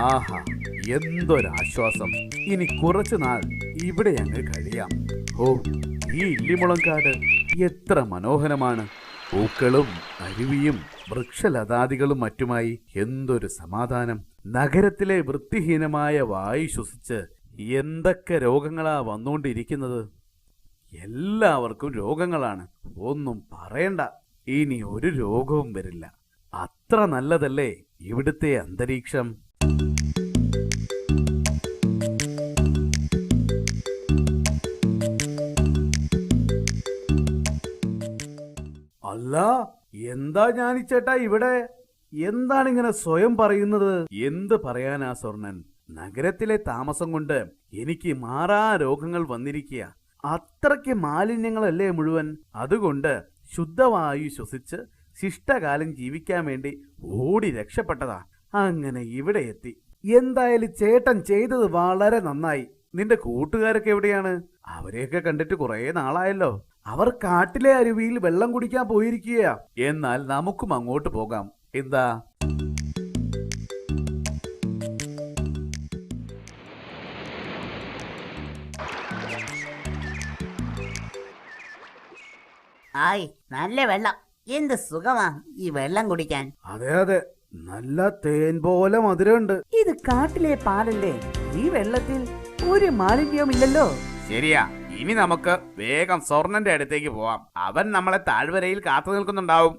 ആഹാ, എന്തൊരാശ്വാസം. ഇനി കുറച്ചു നാൾ ഇവിടെ അങ്ങ് കഴിയാം. ഓ, ഈ ഇല്ലിമുളങ്കാട് എത്ര മനോഹരമാണ്. പൂക്കളും അരുവിയും വൃക്ഷലതാദികളും മറ്റുമായി എന്തൊരു സമാധാനം. നഗരത്തിലെ വൃത്തിഹീനമായ വായു ശ്വസിച്ച് എന്തൊക്കെ രോഗങ്ങളാ വന്നുകൊണ്ടിരിക്കുന്നത്. എല്ലാവർക്കും രോഗങ്ങളാണ്, ഒന്നും പറയണ്ട. ഇനി ഒരു രോഗവും വരില്ല. അത്ര നല്ലതല്ലേ ഇവിടുത്തെ അന്തരീക്ഷം. അല്ല, എന്താ ജ്ഞാനിച്ചേട്ടാ ഇവിടെ? എന്താണിങ്ങനെ സ്വയം പറയുന്നത്? എന്ത് പറയാനാ സ്വർണൻ? നഗരത്തിലെ താമസം കൊണ്ട് എനിക്ക് മാറാ രോഗങ്ങൾ വന്നിരിക്കുക. അത്രയ്ക്ക് മാലിന്യങ്ങളല്ലേ മുഴുവൻ. അതുകൊണ്ട് ശുദ്ധവായു ശ്വസിച്ച് ശിഷ്ടകാലം ജീവിക്കാൻ വേണ്ടി ഓടി രക്ഷപ്പെട്ടതാ. അങ്ങനെ ഇവിടെ എത്തി. എന്തായാലും ചേട്ടൻ ചെയ്തത് വളരെ നന്നായി. നിന്റെ കൂട്ടുകാരൊക്കെ എവിടെയാണ്? അവരെയൊക്കെ കണ്ടിട്ട് കുറെ നാളായല്ലോ. അവർ കാട്ടിലെ അരുവിയിൽ വെള്ളം കുടിക്കാൻ പോയിരിക്കുകയാ. എന്നാൽ നമുക്കും അങ്ങോട്ട് പോകാം. എന്താ? ആയ്, നല്ല വെള്ളം. എന്ത് സുഖമാ ഈ വെള്ളം കുടിക്കാൻ. അതെ അതെ, നല്ല തേൻ പോലെ മധുരമുണ്ട്. ഇത് കാട്ടിലെ പാലല്ലേ? ഈ വെള്ളത്തിൽ ഒരു മാലിന്യവുമില്ലല്ലോ. ശരിയാ. ഇനി നമുക്ക് വേഗം സ്വർണന്റെ അടുത്തേക്ക് പോവാം. അവൻ നമ്മളെ താഴ്വരയിൽ കാത്തു നിൽക്കുന്നുണ്ടാവും.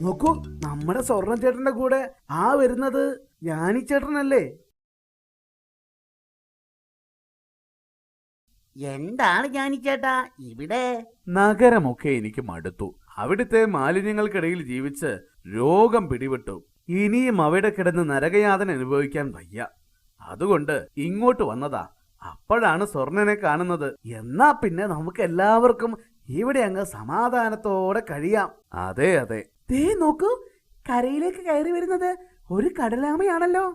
നോക്കൂ, നമ്മുടെ സ്വർണ്ണ ചേട്ടന്റെ കൂടെ ആ വരുന്നത് ജ്ഞാനിച്ചേട്ടനല്ലേ? എന്താണ് ജ്ഞാനിച്ചേട്ടാ ഇവിടെ? നഗരമൊക്കെ എനിക്ക് മടുത്തു. അവിടുത്തെ മാലിന്യങ്ങൾക്കിടയിൽ ജീവിച്ച് രോഗം പിടിപെട്ടു. ഇനിയും അവിടെ കിടന്ന് നരകയാതന അനുഭവിക്കാൻ വയ്യ. അതുകൊണ്ട് ഇങ്ങോട്ട് വന്നതാ. അപ്പോഴാണ് സ്വർണ്ണനെ കാണുന്നത്. എന്നാ പിന്നെ നമുക്ക് എല്ലാവർക്കും ഇവിടെ അങ്ങ് സമാധാനത്തോടെ കഴിയാം. അതെ അതെ. ദേ നോക്കൂ, കരയിലേക്ക് കയറി വരുന്നത് ഒരു കടലാമയാണല്ലോ.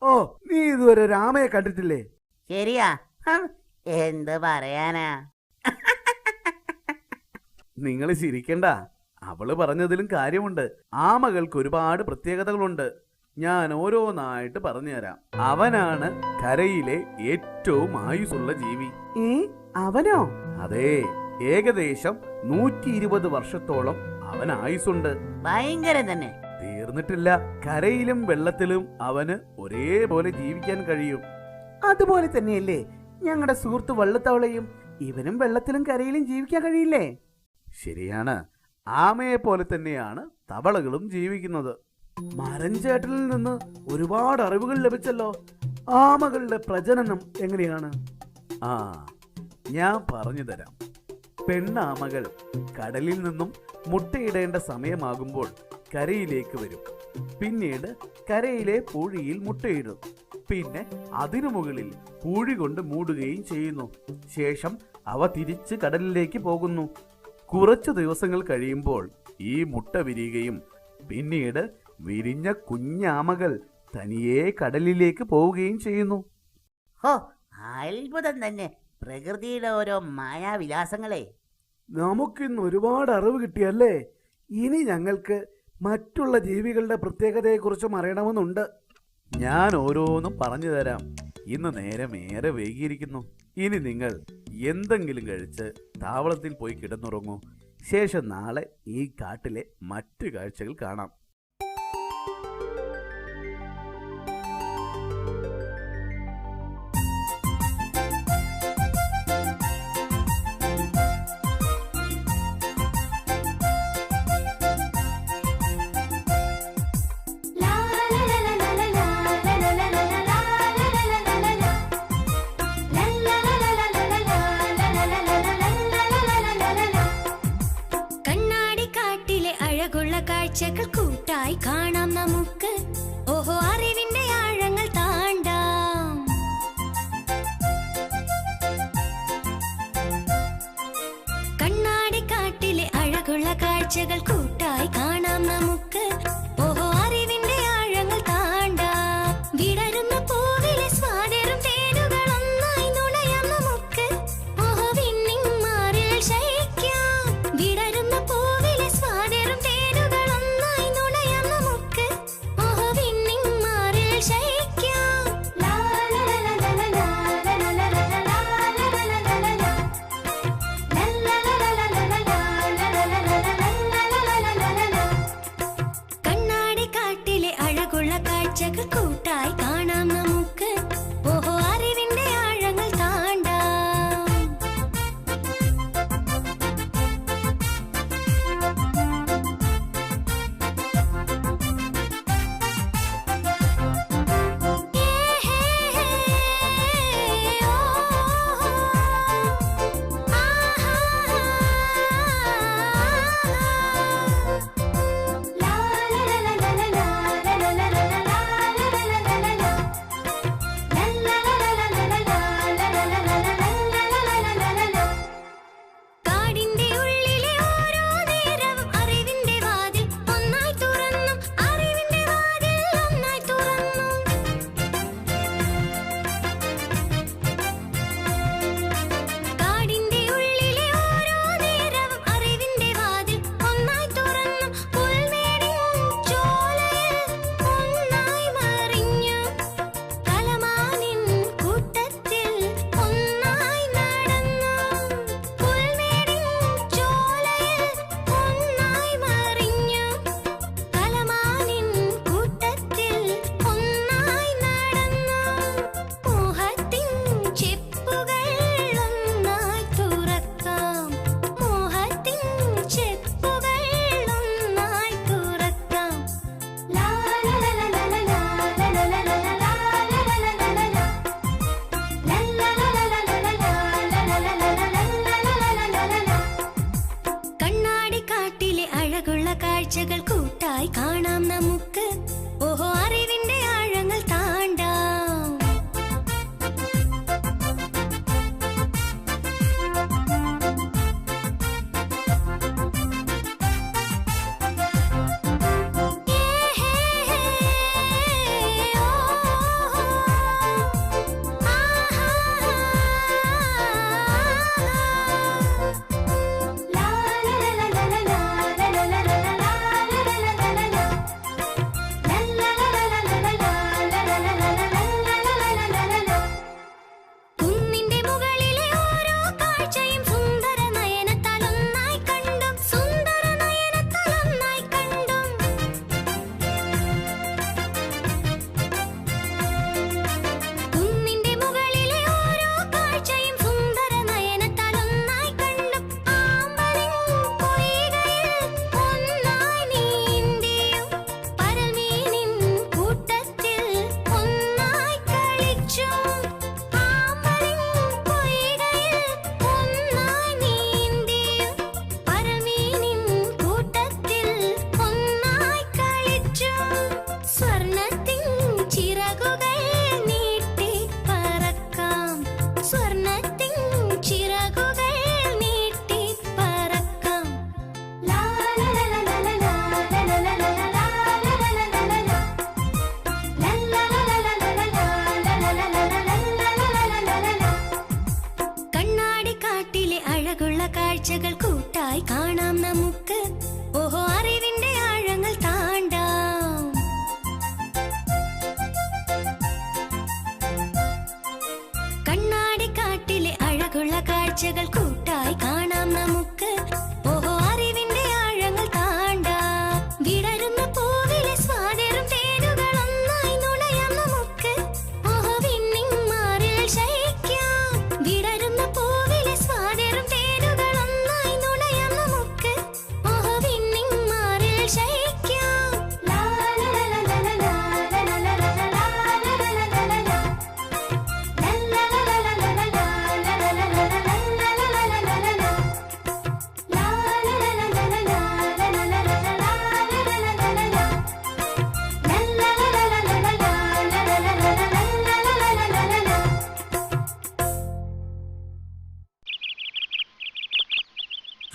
ഓ, നീ ഇതുവരെ രാമയെ കണ്ടിട്ടില്ലേ? ശരിയാ. എന്ത് പറയാനാ. നിങ്ങൾ ചിരിക്കണ്ട. അവള് പറഞ്ഞതിലും കാര്യമുണ്ട്. ആമകൾക്ക് ഒരുപാട് പ്രത്യേകതകളുണ്ട്. ഞാൻ ഓരോന്നായിട്ട് പറഞ്ഞുതരാം. അവനാണ് കരയിലെ ഏറ്റവും ആയുസ്സുള്ള ജീവി. അവനോ? അതെ, ഏകദേശം 120 വർഷത്തോളം അവൻ ആയുസ്സുണ്ട്. ഭയങ്കരം തന്നെ. തീർന്നിട്ടില്ല. കരയിലും വെള്ളത്തിലും അവന് ഒരേപോലെ ജീവിക്കാൻ കഴിയും. അതുപോലെ തന്നെയല്ലേ ഞങ്ങളുടെ സുഹൃത്ത് വള്ളത്തവളയും? ഇവനും വെള്ളത്തിലും കരയിലും ജീവിക്കാൻ കഴിയില്ലേ? ശരിയാണ്. ആമയെ പോലെ തന്നെയാണ് തവളകളും ജീവിക്കുന്നത്. മരഞ്ചേട്ടനിൽ നിന്ന് ഒരുപാട് അറിവുകൾ ലഭിച്ചല്ലോ. ആമകളുടെ പ്രജനനം എങ്ങനെയാണ്? ആ, ഞാൻ പറഞ്ഞു തരാം. പെണ്ണാമകൾ കടലിൽ നിന്നും മുട്ടയിടേണ്ട സമയമാകുമ്പോൾ കരയിലേക്ക് വരും. പിന്നീട് കരയിലെ പൂഴിയിൽ മുട്ടയിടും. പിന്നെ അതിനു മുകളിൽ പൂഴി കൊണ്ട് മൂടുകയും ചെയ്യുന്നു. ശേഷം അവ തിരിച്ച് കടലിലേക്ക് പോകുന്നു. കുറച്ചു ദിവസങ്ങൾ കഴിയുമ്പോൾ ഈ മുട്ട വിരിയുകയും പിന്നീട് വിരിഞ്ഞ കുഞ്ഞാമകൾ തനിയെ കടലിലേക്ക് പോവുകയും ചെയ്യുന്നു. ഹോ, അത്ഭുതം തന്നെ. പ്രകൃതിയുടെ ഓരോ മായാവിലാസങ്ങളെ. നമുക്കിന്ന് ഒരുപാട് അറിവ് കിട്ടിയല്ലേ? ഇനി ഞങ്ങൾക്ക് മറ്റുള്ള ജീവികളുടെ പ്രത്യേകതയെക്കുറിച്ചും അറിയണമെന്നുണ്ട്. ഞാൻ ഓരോന്നും പറഞ്ഞു തരാം. ഇന്ന് നേരം ഏറെ വൈകിയിരിക്കുന്നു. ഇനി നിങ്ങൾ എന്തെങ്കിലും കഴിച്ച് താവളത്തിൽ പോയി കിടന്നുറങ്ങൂ. ശേഷം നാളെ ഈ കാട്ടിലെ മറ്റു കാഴ്ചകൾ കാണാം. കാഴ്ചകൾ കൂട്ടായി കാണാം നമുക്ക്. ഓഹോ, അറിവിന്റെ ആഴങ്ങൾ താണ്ടാം. കണ്ണാടിക്കാട്ടിലെ അഴകുള്ള കാഴ്ചകൾ കൂട്ടായി കാണാം നമുക്ക്. ഓഹോ, അറിവിന്റെ ആഴങ്ങൾ താണ്ടാം. വിടരുന്ന പൂവിലെ സ്വാതരും തേനുകൾ ഒന്നായി നുണയാം നമുക്ക്.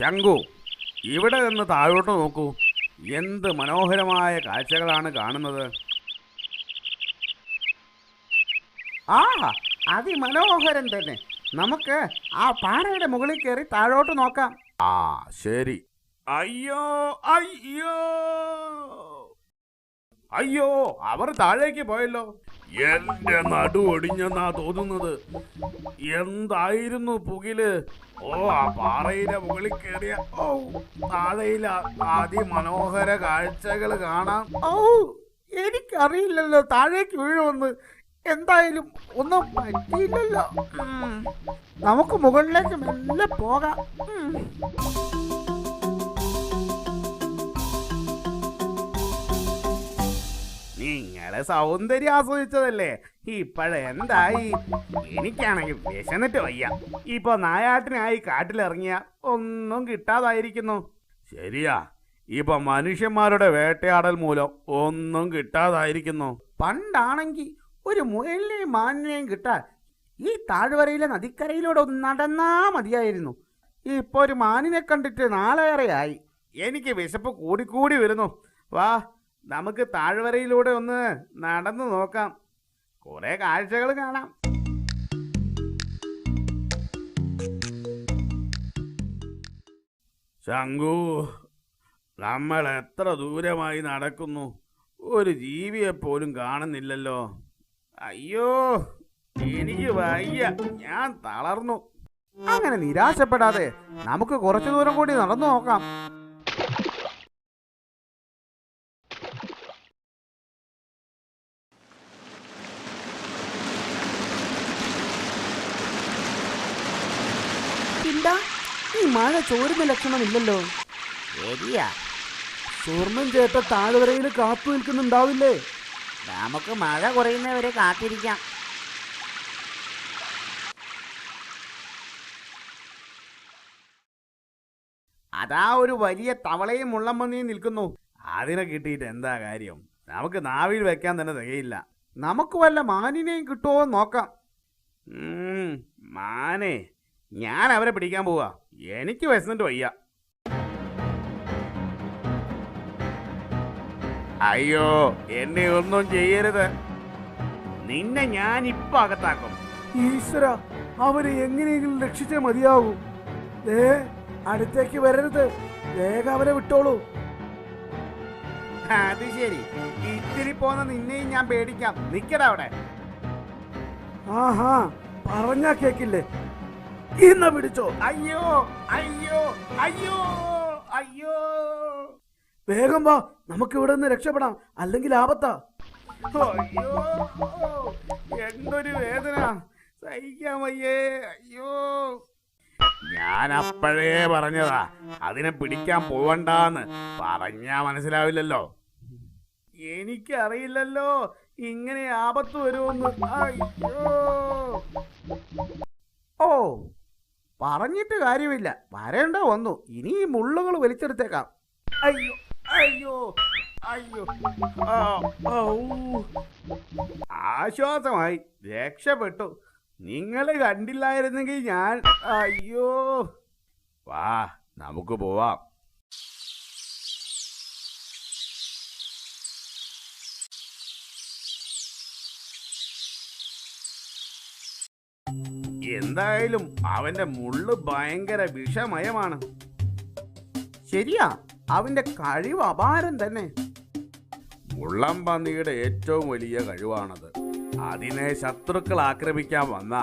ശങ്കു, ഇവിടെ നിന്ന് താഴോട്ട് നോക്കൂ. എന്ത് മനോഹരമായ കാഴ്ചകളാണ് കാണുന്നത്. ആ അതിമനോഹരം തന്നെ. നമുക്ക് ആ പാറയുടെ മുകളിൽ കയറി താഴോട്ട് നോക്കാം. ആ ശരി. അയ്യോ അയ്യോ അയ്യോ, അവർ താഴേക്ക് പോയല്ലോ. എന്റെ നടു ഒടിഞ്ഞെന്നാ തോന്നുന്നത്. എന്തായിരുന്നു പുകില്. ഓ, ആ പാറയുടെ മുകളിൽ കയറിയ താഴെയില അതിമനോഹര കാഴ്ചകൾ കാണാം. എനിക്കറിയില്ലല്ലോ താഴേക്ക് വീഴുമെന്ന്. എന്തായാലും ഒന്നും പറ്റിയില്ലല്ലോ. നമുക്ക് മുകളിലേക്ക് മെല്ലെ പോകാം. നിങ്ങളെ സൗന്ദര്യം ആസ്വദിച്ചതല്ലേ, ഇപ്പോഴെന്തായി? എനിക്കാണെങ്കിൽ വിശന്നിട്ട് വയ്യ. ഇപ്പൊ നായാട്ടിനായി കാട്ടിലിറങ്ങിയ ഒന്നും കിട്ടാതായിരിക്കുന്നു. ശരിയാ, ഇപ്പൊ മനുഷ്യന്മാരുടെ വേട്ടയാടൽ മൂലം ഒന്നും കിട്ടാതായിരിക്കുന്നു. പണ്ടാണെങ്കിൽ ഒരു മുയലിനെയും മാനിനെയും കിട്ടാൻ ഈ താഴ്വരയിലെ നദിക്കരയിലൂടെ ഒന്ന് നടന്നാ മതിയായിരുന്നു. ഇപ്പൊ ഒരു മാനിനെ കണ്ടിട്ട് നാളേറെയായി. എനിക്ക് വിശപ്പ് കൂടിക്കൂടി വരുന്നു. വാ, നമുക്ക് താഴ്വരയിലൂടെ ഒന്ന് നടന്നു നോക്കാം. കുറെ കാഴ്ചകൾ കാണാം. ശങ്കു, നമ്മൾ എത്ര ദൂരമായി നടക്കുന്നു. ഒരു ജീവിയെപ്പോലും കാണുന്നില്ലല്ലോ. അയ്യോ, എനിക്ക് വയ്യ, ഞാൻ തളർന്നു. അങ്ങനെ നിരാശപ്പെടാതെ നമുക്ക് കുറച്ചു ദൂരം കൂടി നടന്നു നോക്കാം. എന്താ ഈ മഴ ചോരുന്ന ലക്ഷണമില്ലല്ലോ. ശരിയാ, സ്വർണം ചേട്ട താഴ്വരയിൽ കാത്തു നിൽക്കുന്നുണ്ടാവില്ലേ? നമുക്ക് മഴ കുറയുന്നവരെ കാത്തിരിക്കാം. അതാ ഒരു വലിയ തവളയും മുള്ളമ്പന്നിയും നിൽക്കുന്നു. അതിനെ കിട്ടിയിട്ട് എന്താ കാര്യം? നമുക്ക് നാവിൽ വെക്കാൻ തന്നെ തികയില്ല. നമുക്ക് വല്ല മാനിനെയും കിട്ടുമോ നോക്കാം. മാനെ, ഞാൻ അവരെ പിടിക്കാൻ പോവാ. എനിക്ക് വിശന്നിട്ട് വയ്യ. അയ്യോ, എന്നെ ഒന്നും ചെയ്യരുത്. നിന്നെ ഞാൻ ഇപ്പൊ അകത്താക്കും. ഈശ്വര, അവരെ എങ്ങനെയെങ്കിലും രക്ഷിച്ചേ മതിയാവൂ. അടുത്തേക്ക് വരരുത്, വേഗം അവരെ വിട്ടോളൂ. അത് ശരി, ഇത്തിരി പോന്ന നിന്നെയും ഞാൻ പേടിക്കാം. നിക്കടാ അവിടെ. ആഹാ, പറഞ്ഞാ കേക്കില്ലേ? ഇന്ന പിടിച്ചോ. അയ്യോ അയ്യോ അയ്യോ അയ്യോ, വേഗം വാ, നമുക്ക് ഇവിടെ നിന്ന് രക്ഷപ്പെടാം, അല്ലെങ്കിൽ ആപത്താ. അയ്യോ, എന്തൊരു വേദന, സഹിക്കാൻ വയ്യേ. അയ്യോ, ഞാൻ അപ്പോഴേ പറഞ്ഞതാ അതിനെ പിടിക്കാൻ പോവണ്ടാന്ന്. പറഞ്ഞാ മനസ്സിലാവില്ലല്ലോ. എനിക്കറിയില്ലല്ലോ ഇങ്ങനെ ആപത്ത് വരുമെന്ന്. അയ്യോ, ഓ, പറഞ്ഞിട്ട് കാര്യമില്ല, വരേണ്ട വന്നു. ഇനി ഈ മുള്ളുകൾ വലിച്ചെടുത്തേക്കാം. അയ്യോ അയ്യോ അയ്യോ, ആശ്വാസമായി, രക്ഷപ്പെട്ടു. നിങ്ങൾ കണ്ടില്ലായിരുന്നെങ്കിൽ ഞാൻ. അയ്യോ, വാ, നമുക്ക് പോവാം. എന്തായാലും അവന്റെ മുള്ള് ഭയങ്കര വിഷമയമാണ്. ശരിയാ, അവന്റെ കഴിവ് അപാരം തന്നെ. മുള്ളംപന്നിയുടെ ഏറ്റവും വലിയ കഴിവാണത്. അതിനെ ശത്രുക്കൾ ആക്രമിക്കാൻ വന്ന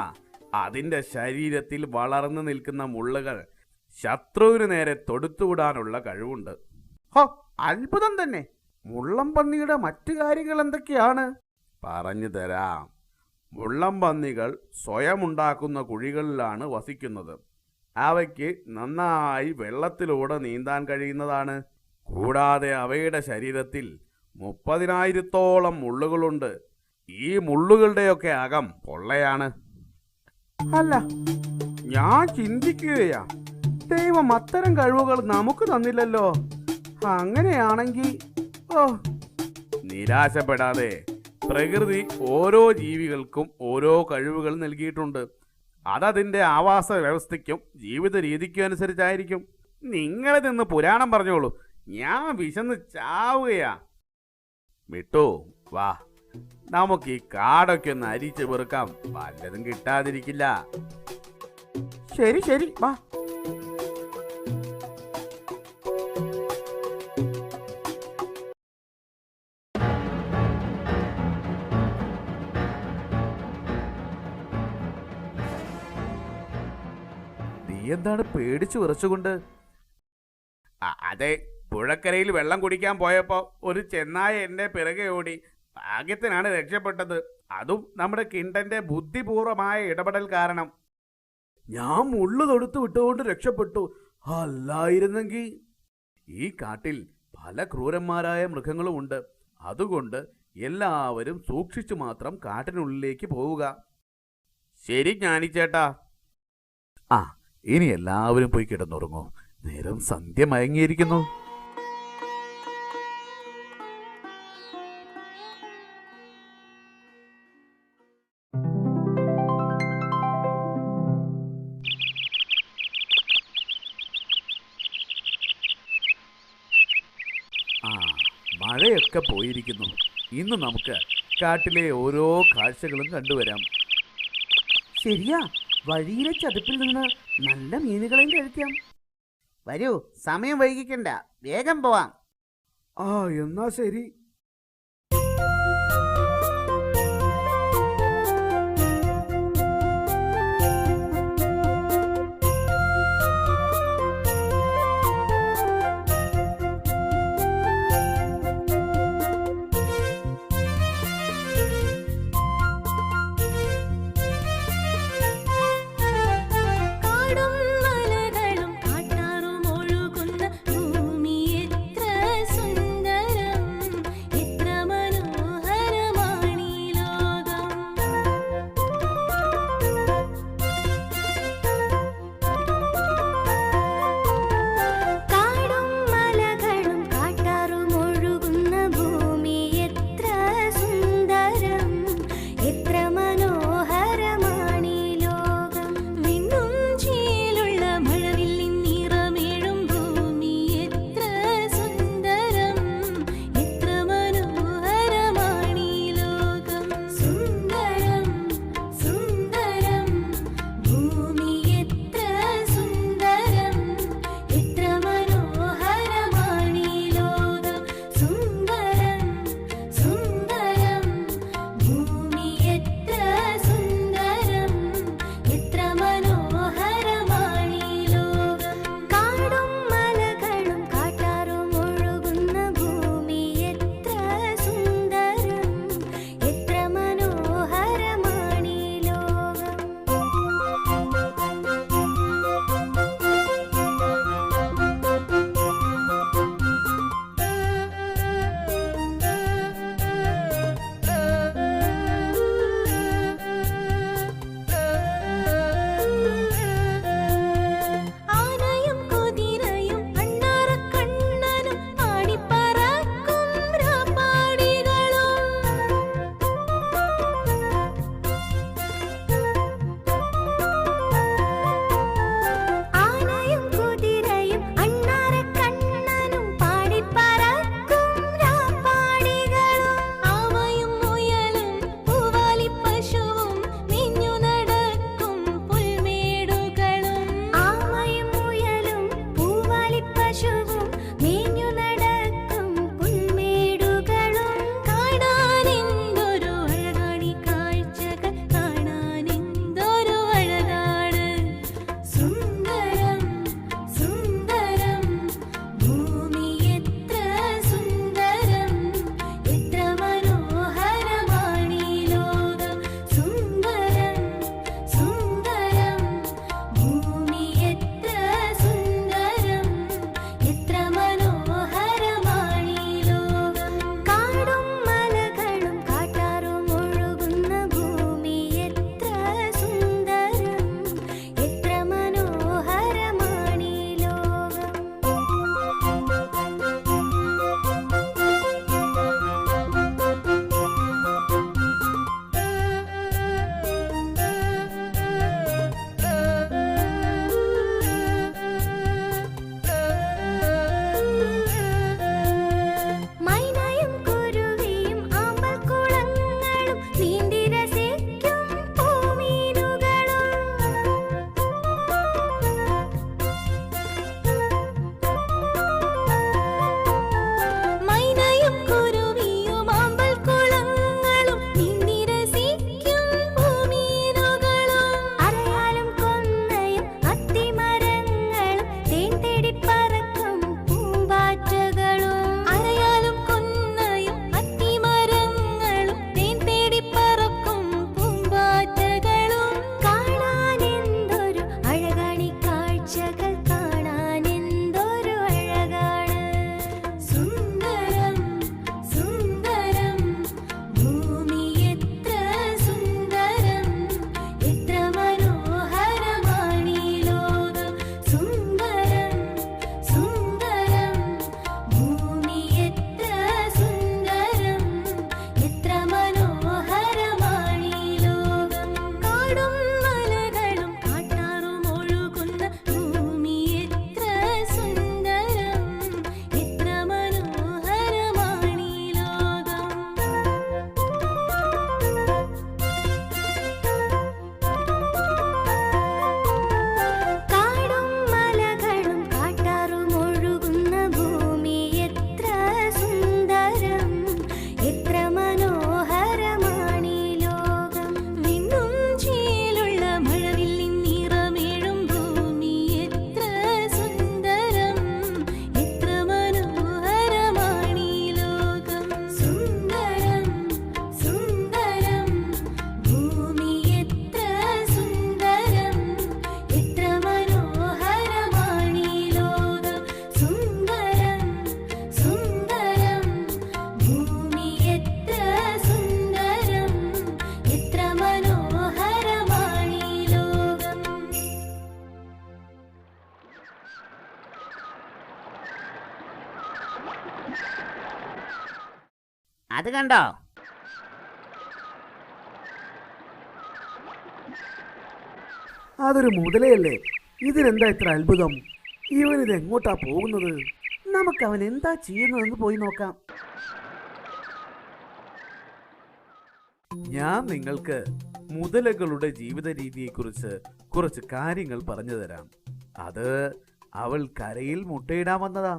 അതിന്റെ ശരീരത്തിൽ വളർന്നു നിൽക്കുന്ന മുള്ളുകൾ ശത്രുവിന് നേരെ തൊടുത്തുവിടാനുള്ള കഴിവുണ്ട്. ഹോ, അത്ഭുതം തന്നെ. മുള്ളംപന്നിയുടെ മറ്റു കാര്യങ്ങൾ എന്തൊക്കെയാണ്? പറഞ്ഞു തരാം. മുള്ളംപന്നികൾ സ്വയം ഉണ്ടാക്കുന്ന കുഴികളിലാണ് വസിക്കുന്നത്. അവയ്ക്ക് നന്നായി വെള്ളത്തിലൂടെ നീന്താൻ കഴിയുന്നതാണ്. കൂടാതെ അവയുടെ ശരീരത്തിൽ 30,000-ഓളം മുള്ളുകളുണ്ട്. ഈ മുള്ളുകളുടെയൊക്കെ അകം പൊള്ളയാണ്. അല്ല, ഞാൻ ചിന്തിക്കുകയാ, ദൈവം അത്തരം കഴിവുകൾ നമുക്ക് തന്നില്ലല്ലോ. അങ്ങനെയാണെങ്കിൽ നിരാശപ്പെടാതെ, പ്രകൃതി ഓരോ ജീവികൾക്കും ഓരോ കഴിവുകൾ നൽകിയിട്ടുണ്ട്. അതതിൻ്റെ ആവാസ വ്യവസ്ഥയ്ക്കും ജീവിത രീതിക്കും അനുസരിച്ചായിരിക്കും. നിങ്ങൾ നിന്ന് പുരാണം പറഞ്ഞോളൂ, ഞാൻ വിശന്ന് ചാവുകയാ. വിട്ടു വാ, നമുക്ക് ഈ കാടൊക്കെ ഒന്ന് അരിച്ചു പെറുക്കാം, വല്ലതും കിട്ടാതിരിക്കില്ല. ശരി ശരി വാ. നീ എന്താണ് പേടിച്ചു വിറച്ചുകൊണ്ട്? അതെ, പുഴക്കരയിൽ വെള്ളം കുടിക്കാൻ പോയപ്പോ ഒരു ചെന്നായ എന്നെ പിറകെ ഓടി. ഭാഗ്യത്തിനാണ് രക്ഷപ്പെട്ടത്, അതും നമ്മുടെ കിണ്ടന്റെ ബുദ്ധിപൂർവമായ ഇടപെടൽ കാരണം. ഞാൻ മുള്ളു തൊടുത്ത് വിട്ടുകൊണ്ട് രക്ഷപ്പെട്ടു. അല്ലായിരുന്നെങ്കിൽ ഈ കാട്ടിൽ പല ക്രൂരന്മാരായ മൃഗങ്ങളും ഉണ്ട്. അതുകൊണ്ട് എല്ലാവരും സൂക്ഷിച്ചു മാത്രം കാട്ടിനുള്ളിലേക്ക് പോവുക. ശരി ജ്ഞാനിച്ചേട്ടാ. ആ, ഇനി എല്ലാവരും പോയി കിടന്നുറങ്ങൂ. നേരം സന്ധ്യ മയങ്ങിയിരിക്കുന്നു. ആ, മഴയൊക്കെ പോയിരിക്കുന്നു. ഇന്ന് നമുക്ക് കാട്ടിലെ ഓരോ കാഴ്ചകളും കണ്ടുവരാം. ശരിയാ, വഴിയിലെ ചതുപ്പിൽ നിന്ന് നല്ല മീനുകളെയും കഴിക്കാം. വരൂ, സമയം വൈകിക്കണ്ട, വേഗം പോവാം. ആ, എന്നാ ശരി. കാടും മലകളും കാട്ടാറും ഒഴുകുന്ന ഭൂമി എത്ര സുന്ദരം. അത് കണ്ടോ? അതൊരു മുതലയല്ലേ? ഇതിനെന്താ ഇത്ര അത്ഭുതം? ഇവനിത് എങ്ങോട്ടാ പോകുന്നത്? നമുക്ക് അവൻ എന്താ ചെയ്യുന്നതെന്ന് പോയി നോക്കാം. ഞാൻ നിങ്ങൾക്ക് മുതലകളുടെ ജീവിത രീതിയെക്കുറിച്ച് കുറച്ച് കാര്യങ്ങൾ പറഞ്ഞു തരാം. അത് അവൾ കരയിൽ മുട്ടയിടാൻ വന്നതാ.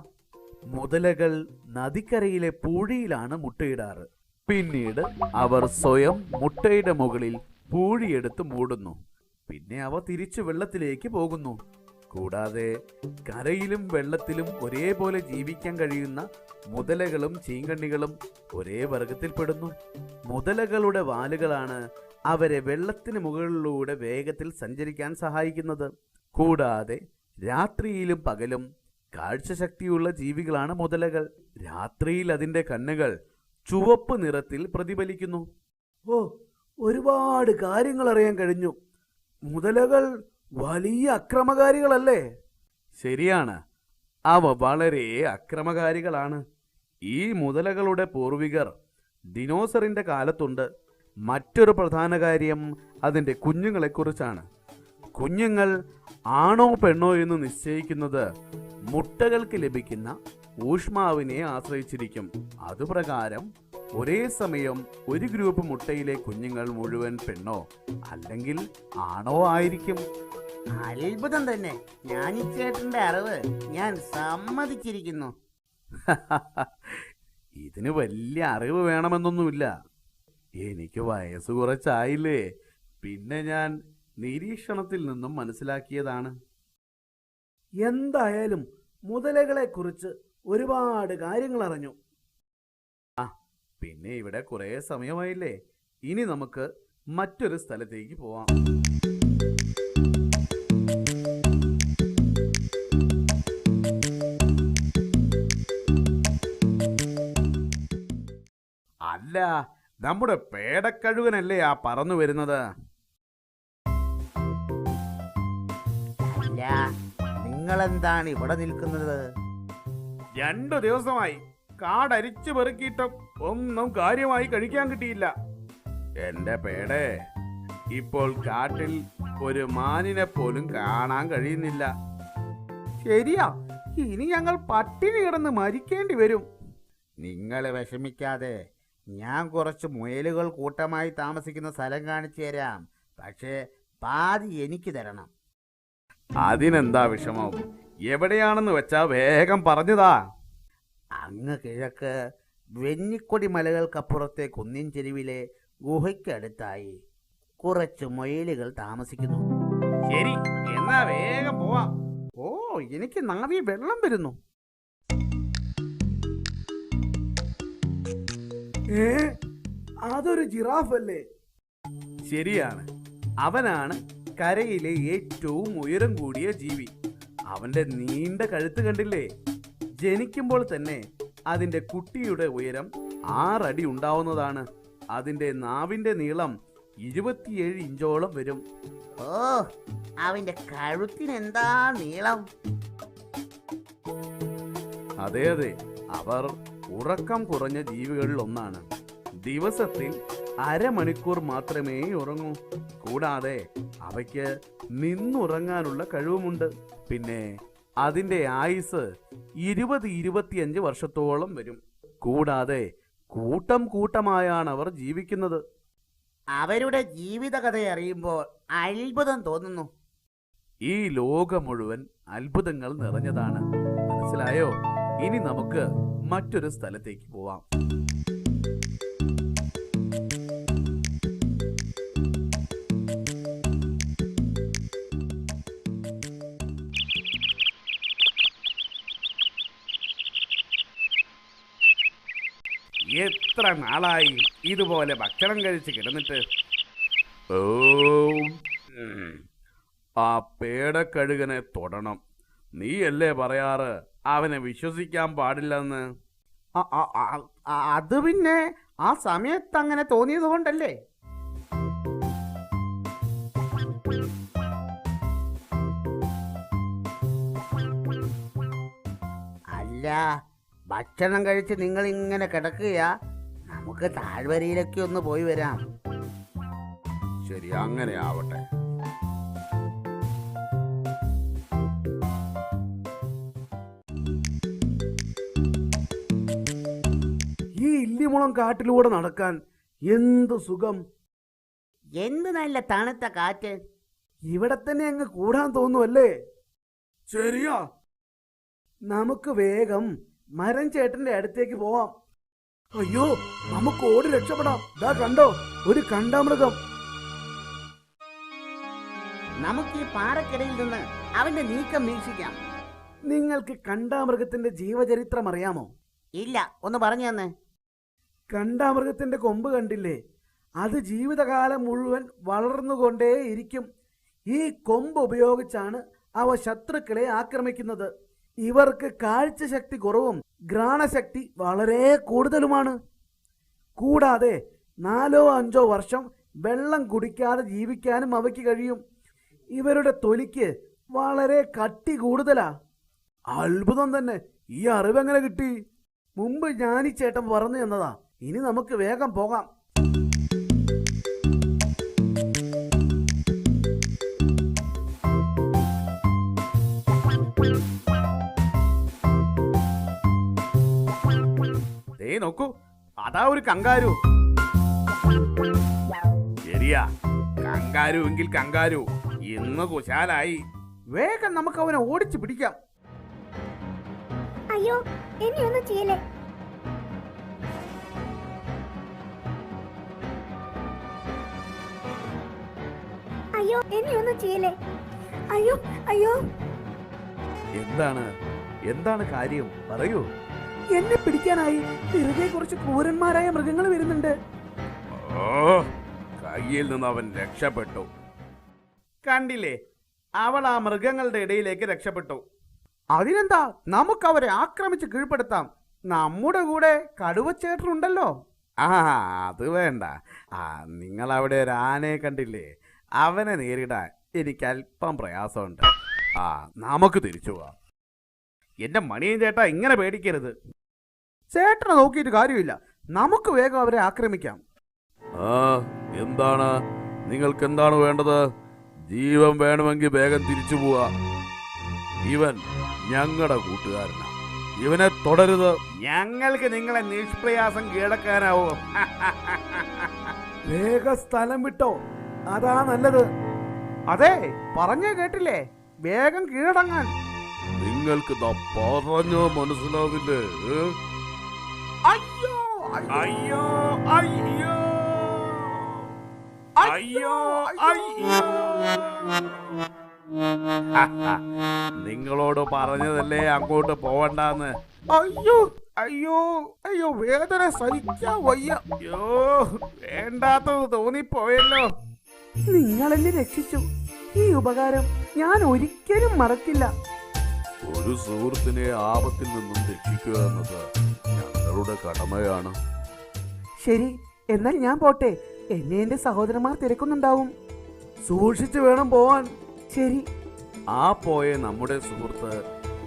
മുതലകൾ നദിക്കരയിലെ പൂഴിയിലാണ് മുട്ടയിടാറ്. പിന്നീട് അവർ സ്വയം മുട്ടയുടെ മുകളിൽ പൂഴിയെടുത്ത് മൂടുന്നു. പിന്നെ അവ തിരിച്ചു വെള്ളത്തിലേക്ക് പോകുന്നു. കൂടാതെ കരയിലും വെള്ളത്തിലും ഒരേപോലെ ജീവിക്കാൻ കഴിയുന്ന മുതലകളും ചീങ്കണ്ണികളും ഒരേ വർഗത്തിൽപ്പെടുന്നു. മുതലകളുടെ വാലുകളാണ് അവരെ വെള്ളത്തിന് മുകളിലൂടെ വേഗത്തിൽ സഞ്ചരിക്കാൻ സഹായിക്കുന്നത്. കൂടാതെ രാത്രിയിലും പകലും കാഴ്ചശക്തിയുള്ള ജീവികളാണ് മുതലകൾ. രാത്രിയിൽ അതിൻ്റെ കണ്ണുകൾ ചുവപ്പ് നിറത്തിൽ പ്രതിഫലിക്കുന്നു. ഓ, ഒരുപാട് കാര്യങ്ങൾ അറിയാൻ കഴിഞ്ഞു. മുതലകൾ വലിയ അക്രമകാരികളല്ലേ? ശരിയാണ്, അവ വളരെ അക്രമകാരികളാണ്. ഈ മുതലകളുടെ പൂർവികർ ദിനോസറിന്റെ കാലത്തുണ്ട്. മറ്റൊരു പ്രധാന കാര്യം അതിൻ്റെ കുഞ്ഞുങ്ങളെക്കുറിച്ചാണ്. കുഞ്ഞുങ്ങൾ ആണോ പെണ്ണോ എന്ന് നിശ്ചയിക്കുന്നത് മുട്ടകൾക്ക് ലഭിക്കുന്ന ഊഷ്മാവിനെ ആശ്രയിച്ചിരിക്കും. അതുപ്രകാരം ഒരേ സമയം ഒരു ഗ്രൂപ്പ് മുട്ടയിലെ കുഞ്ഞുങ്ങൾ മുഴുവൻ പെണ്ണോ അല്ലെങ്കിൽ ആണോ ആയിരിക്കും. അത്ഭുതം തന്നെ. ജ്ഞാനിച്ചേട്ടന്റെ അറിവ് ഞാൻ സമ്മതിച്ചിരിക്കുന്നു. ഇതിന് വലിയ അറിവ് വേണമെന്നൊന്നുമില്ല. എനിക്ക് വയസ്സ് കുറച്ചായില്ലേ. പിന്നെ ഞാൻ നിരീക്ഷണത്തിൽ നിന്നും മനസ്സിലാക്കിയതാണ്. എന്തായാലും മുതലകളെ കുറിച്ച് ഒരുപാട് കാര്യങ്ങൾ അറിഞ്ഞു. പിന്നെ ഇവിടെ കുറേ സമയമായില്ലേ. ഇനി നമുക്ക് മറ്റൊരു സ്ഥലത്തേക്ക് പോവാം. അല്ല, നമ്മുടെ പേടക്കഴുകനല്ലേ ആ പറന്നു വരുന്നത്? അല്ല, നിങ്ങളെന്താണ് ഇവിടെ നിൽക്കുന്നത്? 2 ദിവസമായി കാടരിച്ചു പെറുക്കിയിട്ടും ഒന്നും കാര്യമായി കഴിക്കാൻ കിട്ടിയില്ല. എന്റെ പേടേ, ഇപ്പോൾ കാട്ടിൽ ഒരു മാനിനെ പോലും കാണാൻ കഴിയുന്നില്ല. ശരിയാ, ഇനി ഞങ്ങൾ പട്ടിണി കിടന്ന് മരിക്കേണ്ടി വരും. നിങ്ങൾ വിഷമിക്കാതെ, ഞാൻ കുറച്ച് മുയലുകൾ കൂട്ടമായി താമസിക്കുന്ന സ്ഥലം കാണിച്ചു തരാം. പക്ഷേ പാതി എനിക്ക് തരണം. അതിനെന്താ വിഷമം? എവിടെയാണെന്ന് വെച്ചാ വേഗം പറഞ്ഞതാ. അങ്ങ് കിഴക്ക് വെന്നിക്കൊടി മലകൾക്കപ്പുറത്തെ കുന്നിൻ ചെരുവിലെ ഗുഹയ്ക്കടുത്തായി കുറച്ച് മുയലുകൾ താമസിക്കുന്നു. ശരി, എന്നാ വേഗം പോവാം. ഓ, എനിക്ക് നാവി വെള്ളം വരുന്നു. അതൊരു ജിറാഫ് അല്ലേ? ശരിയാണ്, അവനാണ് കരയിലെ ഏറ്റവും ഉയരം കൂടിയ ജീവി. അവന്റെ നീണ്ട കഴുത്ത് കണ്ടില്ലേ? ജനിക്കുമ്പോൾ തന്നെ അതിന്റെ കുട്ടിയുടെ ഉയരം 6 അടി ഉണ്ടാവുന്നതാണ്. അതിന്റെ നാവിന്റെ നീളം 27 ഇഞ്ചോളം വരും. ഓ, അവന്റെ കഴുത്തിനെന്താ നീളം! അതെ അതെ, അവർ ഉറക്കം കുറഞ്ഞ ജീവികളിൽ ഒന്നാണ്. ദിവസത്തിൽ അരമണിക്കൂർ മാത്രമേ ഉറങ്ങൂ. കൂടാതെ അവയ്ക്ക് നിന്നുറങ്ങാനുള്ള കഴിവുമുണ്ട്. പിന്നെ അതിന്റെ ആയുസ് 20-25 വർഷത്തോളം വരും. കൂടാതെ കൂട്ടം കൂട്ടമായാണ് അവർ ജീവിക്കുന്നത്. അവരുടെ ജീവിതകഥ അറിയുമ്പോൾ അത്ഭുതം തോന്നുന്നു. ഈ ലോകം മുഴുവൻ അത്ഭുതങ്ങൾ നിറഞ്ഞതാണ്. മനസ്സിലായോ? ഇനി നമുക്ക് മറ്റൊരു സ്ഥലത്തേക്ക് പോവാം. എത്ര നാളായി ഇതുപോലെ ഭക്ഷണം കഴിച്ച് കിടന്നിട്ട്. ഓ, ആ പേടക്കഴുകനെ തൊടണം. നീയല്ലേ പറയാറ് അവനെ വിശ്വസിക്കാൻ പാടില്ലെന്ന്? അത് പിന്നെ ആ സമയത്ത് അങ്ങനെ തോന്നിയത് കൊണ്ടല്ലേ? അല്ല, ഭക്ഷണം കഴിച്ച് നിങ്ങൾ ഇങ്ങനെ കിടക്കുകയാ. നമുക്ക് താഴ്വരയിലൊക്കെ ഒന്ന് പോയി വരാം. ശരി, അങ്ങനെ ആവട്ടെ. ഈ ഇല്ലിമുളം കാട്ടിലൂടെ നടക്കാൻ എന്ത് സുഖം! എന്ത് നല്ല തണുത്ത കാറ്റ്! ഇവിടെ തന്നെ അങ്ങ് കൂടാൻ തോന്നുവല്ലേ? ശരിയാ, നമുക്ക് വേഗം മരം ചേട്ടന്റെ അടുത്തേക്ക് പോവാം. അയ്യോ, നമുക്ക് ഓടി രക്ഷപ്പെടാം. ദാ കണ്ടോ, ഒരു കണ്ടാമൃഗം. നമുക്ക് ഈ പാറക്കിടയിൽ നിന്ന് അവന്റെ നീക്കം വീക്ഷിക്കാം. നിങ്ങൾക്ക് കണ്ടാമൃഗത്തിന്റെ ജീവചരിത്രം അറിയാമോ? ഇല്ല, ഒന്ന് പറഞ്ഞു തന്നെ. കണ്ടാമൃഗത്തിന്റെ കൊമ്പ് കണ്ടില്ലേ? അത് ജീവിതകാലം മുഴുവൻ വളർന്നുകൊണ്ടേയിരിക്കും. ഈ കൊമ്പ് ഉപയോഗിച്ചാണ് അവ ശത്രുക്കളെ ആക്രമിക്കുന്നത്. ഇവർക്ക് കാഴ്ചശക്തി കുറവും ഘ്രാണശക്തി വളരെ കൂടുതലുമാണ്. കൂടാതെ 4-5 വർഷം വെള്ളം കുടിക്കാതെ ജീവിക്കാനും അവയ്ക്ക് കഴിയും. ഇവരുടെ തൊലിക്ക് വളരെ കട്ടി കൂടുതലാ. അത്ഭുതം തന്നെ. ഈ അറിവെങ്ങനെ കിട്ടി? മുമ്പ് ഞാനീ ചേട്ടൻ പറഞ്ഞു തന്നതാ. ഇനി നമുക്ക് വേഗം പോകാം. നോക്കൂ, അതാ ഒരു കങ്കാരു. ശരിയാ, കങ്കാരു എങ്കിൽ കങ്കാരു ഇന്ന് കുശാലായി. വേഗം നമുക്ക് അവനെ ഓടിച്ചു പിടിക്കാം. അയ്യോ, എന്നെ ഒന്നും ചെയ്യലേ. അയ്യോ, എന്നെ ഒന്നും ചെയ്യലേ. അയ്യോ അയ്യോ. എന്താണ് കാര്യം? പറയൂ. എന്നെ പിടിക്കാനായി വെറുതെ കുറച്ച് ക്രൂരന്മാരായ മൃഗങ്ങൾ വരുന്നുണ്ട്. ഓ, കയ്യിൽ നിന്ന് അവൻ രക്ഷപ്പെട്ടു. കണ്ടില്ലേ, അവൾ ആ മൃഗങ്ങളുടെ ഇടയിലേക്ക് രക്ഷപ്പെട്ടു. അതിനെന്താ, നമുക്ക് അവരെ ആക്രമിച്ച് കീഴ്പ്പെടുത്താം. നമ്മുടെ കൂടെ കടുവച്ചേട്ടനുണ്ടല്ലോ. ആ, അത് വേണ്ട. നിങ്ങൾ അവിടെ ഒരു ആനയെ കണ്ടില്ലേ? അവനെ നേരിടാൻ എനിക്ക് അല്പം പ്രയാസമുണ്ട്. നമുക്ക് തിരിച്ചു പോവാം. എന്റെ മണിയൻ ചേട്ടാ, ഇങ്ങനെ പേടിക്കരുത്. ചേട്ടനെ നോക്കിയിട്ട് കാര്യമില്ല, നമുക്ക് വേഗം അവരെ ആക്രമിക്കാം. എന്താണ് നിങ്ങൾക്ക് എന്താണ് വേണ്ടത്? ജീവൻ വേണമെങ്കിൽ വേഗം തിരിച്ചു പോവാ. ഇവൻ ഞങ്ങളുടെ കൂട്ടുകാരനാ. ഇവനെ തുടരുത്. ഞങ്ങൾക്ക് നിങ്ങളെ നിഷ്പ്രയാസം കീഴടക്കാനാവോ? വേഗം സ്ഥലം വിട്ടോ, അതാ നല്ലത്. അതെ, പറഞ്ഞേ കേട്ടില്ലേ, വേഗം കീഴടങ്ങാൻ. നിങ്ങൾക്ക് പറഞ്ഞോ മനസ്സിലാവില്ലേ? അയ്യോ അയ്യോ അയ്യോ അയ്യോ അയ്യോ. നിങ്ങളോട് പറഞ്ഞതല്ലേ അങ്ങോട്ട് പോവണ്ടെന്ന്. അയ്യോ അയ്യോ അയ്യോ, വേദന സഹിക്കാൻ വയ്യ. അയ്യോ, വേണ്ടാത്തത് തോന്നിപ്പോയല്ലോ. നിങ്ങളെന്നെ രക്ഷിച്ചു. ഈ ഉപകാരം ഞാൻ ഒരിക്കലും മറക്കില്ല. ഒരു സുഹൃത്തിനെ ആപത്തിൽ നിന്നും രക്ഷിക്കുക എന്നത് ഞങ്ങളുടെ കടമയാണ്. ശരി, എന്നാൽ ഞാൻ പോട്ടെ. എന്നെ എന്റെ സഹോദരന്മാർ തിരക്കുന്നുണ്ടാവും. സൂക്ഷിച്ചു വേണം പോവാൻ. ശരി. ആ പോയ നമ്മുടെ സുഹൃത്ത്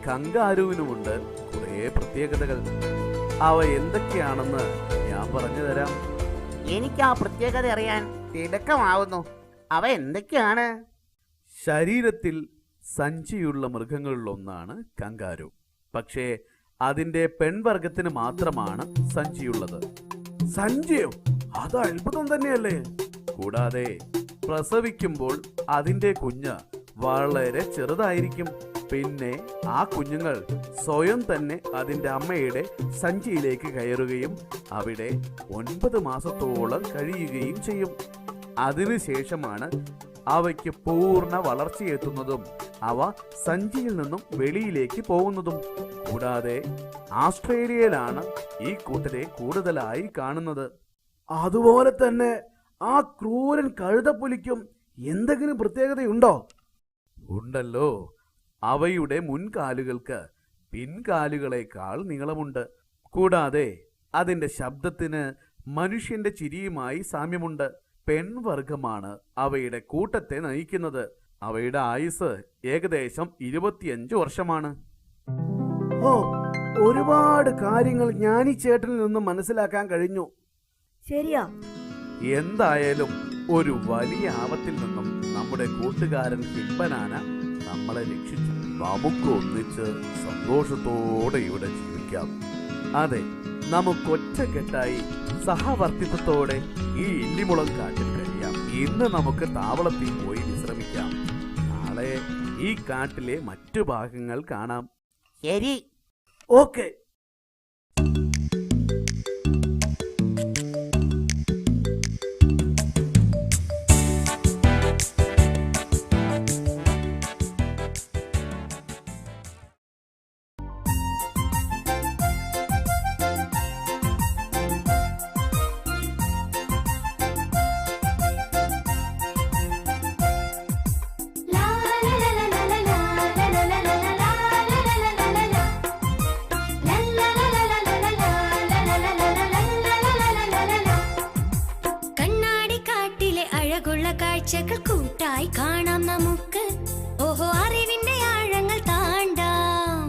കങ്കാരുവിനുമുണ്ട് കുറെ പ്രത്യേകതകൾ. അവ എന്തൊക്കെയാണെന്ന് ഞാൻ പറഞ്ഞു തരാം. എനിക്ക് ആ പ്രത്യേകത അറിയാൻ തിടുക്കമാവുന്നു. അവ എന്തൊക്കെയാണ്? ശരീരത്തിൽ സഞ്ചിയുള്ള മൃഗങ്ങളിലൊന്നാണ് കങ്കാരു. പക്ഷേ അതിന്റെ പെൺവർഗത്തിന് മാത്രമാണ് സഞ്ചിയുള്ളത്. സഞ്ചിയോ? അത് അത്ഭുതം തന്നെയല്ലേ? കൂടാതെ പ്രസവിക്കുമ്പോൾ അതിന്റെ കുഞ്ഞ് വളരെ ചെറുതായിരിക്കും. പിന്നെ ആ കുഞ്ഞുങ്ങൾ സ്വയം തന്നെ അതിന്റെ അമ്മയുടെ സഞ്ചിയിലേക്ക് കയറുകയും അവിടെ 9 മാസത്തോളം കഴിയുകയും ചെയ്യും. അതിനുശേഷമാണ് അവയ്ക്ക് പൂർണ്ണ വളർച്ചയെത്തുന്നതും അവ സഞ്ചിയിൽ നിന്നും വെളിയിലേക്ക് പോകുന്നതും. കൂടാതെ ആസ്ട്രേലിയയിലാണ് ഈ കൂട്ടരെ കൂടുതലായി കാണുന്നത്. അതുപോലെ തന്നെ ആ ക്രൂരൻ കഴുതപ്പുലിക്കും എന്തെങ്കിലും പ്രത്യേകതയുണ്ടോ? ഉണ്ടല്ലോ. അവയുടെ മുൻകാലുകൾക്ക് പിൻകാലുകളേക്കാൾ നീളമുണ്ട്. കൂടാതെ അതിന്റെ ശബ്ദത്തിന് മനുഷ്യന്റെ ചിരിയുമായി സാമ്യമുണ്ട്. പെൺവർഗമാണ് അവയുടെ കൂട്ടത്തെ നയിക്കുന്നത്. അവയുടെ ആയുസ് ഏകദേശം 25 വർഷമാണ്. ഓ, ഒരുപാട് കാര്യങ്ങൾ ജ്ഞാനി ചേട്ടനിൽ നിന്നും മനസ്സിലാക്കാൻ കഴിഞ്ഞു. ശരിയാ. എന്തായാലും ഒരു വലിയ ആപത്തിൽ നിന്നും നമ്മുടെ കൂട്ടുകാരൻ ഹിംബനാന നമ്മളെ രക്ഷിച്ചു. നമുക്ക് ഒന്നിച്ച് സന്തോഷത്തോടെ ഇവിടെ ജീവിക്കാം. അതെ, നമുക്കൊറ്റക്കെട്ടായി സഹവർത്തിത്വത്തോടെ ഈ ഇല്ലിമുളം കാട്ടിൽ കഴിയാം. ഇന്ന് നമുക്ക് താവളത്തിൽ പോയി വിശ്രമിക്കാം. നാളെ ഈ കാട്ടിലെ മറ്റു ഭാഗങ്ങൾ കാണാം. ശരി. ഓക്കെ. കാഴ്ചകൾ കൂട്ടായി കാണാം നമുക്ക്. ഓഹോ, അറിവിന്റെ ആഴങ്ങൾ താണ്ടാം.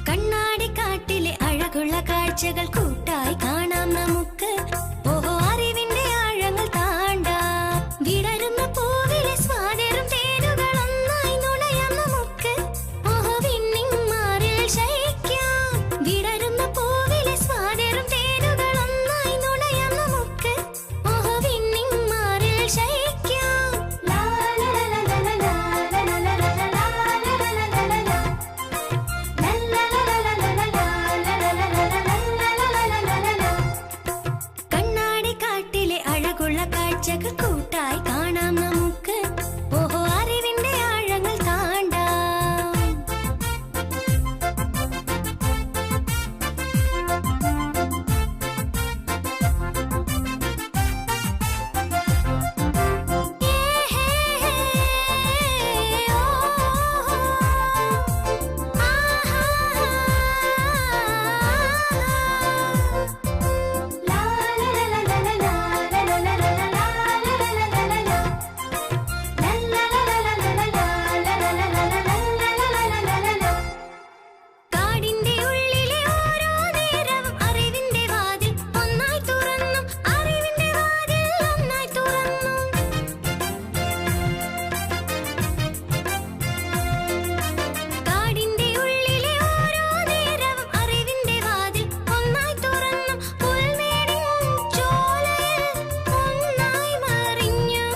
കണ്ണാടിക്കാട്ടിലെ അഴകുള്ള കാഴ്ചകൾ കൂട്ടായി കാണാം നമുക്ക്. ഓഹോ, അറിവിന്റെ ആഴങ്ങൾ താണ്ടാം. വിടരുന്ന പൂവിലെ സ്വാതരും തേനുകൾ ഒന്നായി നുണയാം നമുക്ക്. ഓഹോ, വിണ്ണിൻ മാറിൽ ശയിക്കാം. വിടരുന്ന പൂവിലെ സ്വാതരും തേനുകൾ ഒന്നായി നുണയാം നമുക്ക്. ഓഹോ, വിണ്ണിൻ മാറിൽ ശയിക്കാം. ലാ ലാ ലാ ലാ ലാ ലാ ലാ ലാ ലാ ലാ ലാ കണ്ണാടിക്കാട്ടിലെ അഴകുള്ള കാഴ്ചകൾ കൂട്ടായി കാണാം നമുക്ക്. ഓഹോ, അറിവിന്റെ ആഴങ്ങൾ താണ്ടാം. കാടിന്റെ ഉള്ളിലെ ഓരോ നേരവും അറിവിന്റെ വാതിൽ ഒന്നായി തുറന്നും. അറിവിന്റെ വാതിൽ ഒന്നായി തുറന്നും. കാടിന്റെ ഉള്ളിലെ ഓരോ നേരവും അറിവിന്റെ വാതിൽ ഒന്നായി തുറന്നും. പുൽമേടിൻ ചോലയിൽ ഒന്നായി മറിഞ്ഞു.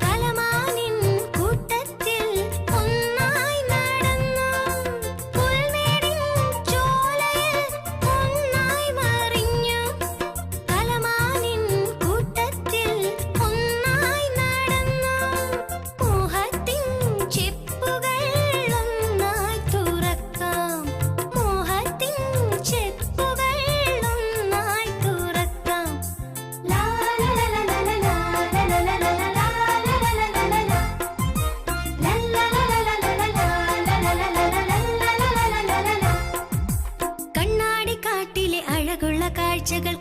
കലമാനിൻ കൂട്ടത്തിൽ ഒന്നായി നടന്നു. പുൽമേടിൻ ചോലയിൽ ഒന്നായി മറിഞ്ഞു. കലമാനിൻ കൂട്ടത്തിൽ ഒന്നായി നടന്നു. മോഹത്തിൻ ചെപ്പുകൾ ഒന്നായി തുറക്കാം. മോഹത്തിൻ ചെപ്പുകൾ ഒന്നായി തുറക്കാം. ലാ ലാ ലാ ലാ ലാ ലാ ലാ ലാ ലാ ലാ ലാ കണ്ണാടിക്കാട്ടിലെ അഴകുള്ള കാഴ്ചകൾ